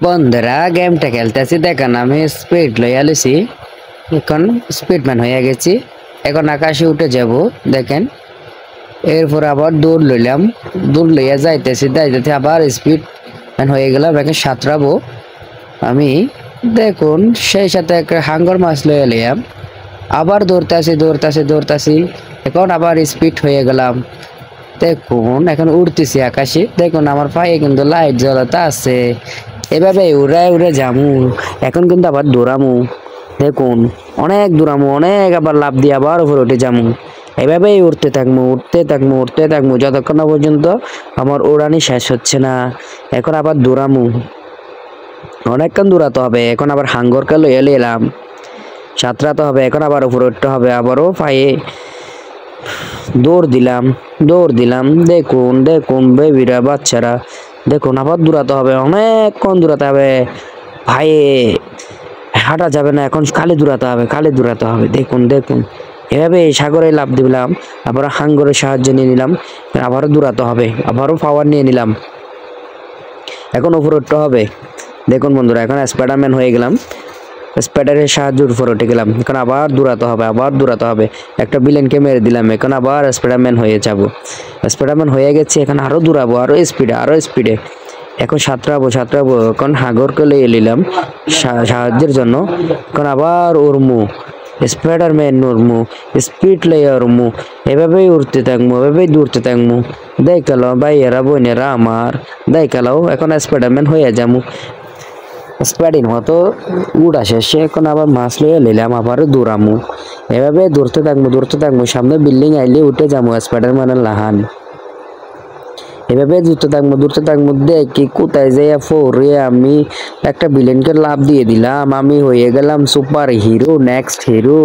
বন্ধুরা গেমটা খেলতেছি দেখেন আমি স্পিড লইয়া লইছি। এখন স্পিডম্যান হয়ে গেছি। এখন আকাশে উঠে যাব দেখেন। এরপর আবার দৌড় লইলাম, দৌড় লইয়া যাইতেছি যাইতেছি আবার স্পিডম্যান হয়ে গেলাম। এখন সাঁতরাবো আমি দেখুন, সেই সাথে একটা হাঙ্গর মাছ লইয়া লইলাম। আবার দৌড়তাছি। এখন আবার স্পিড হয়ে গেলাম। দেখুন এখন উড়তেছি আকাশে, দেখুন আমার পায়ে কিন্তু লাইট জ্বলাতে আছে। এভাবে উড়ে উড়ে যামু। এখন কিন্তু আবার দৌড়ামু, দেখুন অনেক দৌড়ামু, অনেক আবার লাফ দিয়ে আবার উপরে উঠে যামু। এভাবেই উঠতে থাকবো যতক্ষণ না পর্যন্ত আমার উড়ানি শেষ হচ্ছে না। এখন আবার দৌড়ামু, অনেকক্ষণ দৌড়াতে হবে। এখন আবার হাঙ্গরকে লইয়া এলাম, সাঁতরাতে হবে। এখন আবার উপরে উঠতে হবে, আবারও পায়ে দৌড় দিলাম। দেখুন বেবিরা, বাচ্চারা দেখুন আবার দৌড়াতে হবে, অনেকক্ষণ দৌড়াতে হবে। ভাইয়ে হাঁটা যাবে না, এখন খালি দৌড়াতে হবে। দেখুন এভাবে সাগরে লাফ দিলাম, আবার হাঙ্গরের সাহায্য নিয়ে নিলাম। আবারও দৌড়াতে হবে, আবারও পাওয়ার নিয়ে নিলাম। এখন উপরে উঠতে হবে। দেখুন বন্ধুরা, এখন স্পাইডারম্যান হয়ে গেলাম, স্পাইডারের সাহায্যে উপরে উঠে গেলাম। এখন আবার দৌড়াতে হবে। একটা বিলেনকে মেরে দিলাম, এখন আবার স্পাইডারম্যান হয়ে যাব। স্পাইডারম্যান হয়ে গেছে, এখন আরো দৌড়াবো, আরো স্পিডে। এখন সাঁতরাবো। এখন হাঙ্গরকে লইয়ে নিলাম সাহায্যের জন্য। এখন আবার উড়মু, স্পাইডারম্যান উড়মু, স্পিড লইয়া উড়মু। এভাবেই উড়তে থাকবো, এভাবেই দৌড়তে থাকবো। দেখালো ভাইয়েরা বোনেরা আমার, দেখালো এখন স্পাইডারম্যান হয়ে যাবো। স্প্যাডিন মতো উড়া শেষে এখন আবার মাছ লইয়া নিলাম, আবারও দৌড়ামু। এভাবে দৌড়তে থাকবো। সামনে বিল্ডিং আইলে উঠে যাবো স্পাইডারম্যানের লাহান। এভাবে দৌড়তে থাকবো। দেখি কোথায় যাইয়া ফোরে আমি একটা বিলেনকে লাভ দিয়ে দিলাম। আমি হয়ে গেলাম সুপার হিরো, নেক্সট হিরো।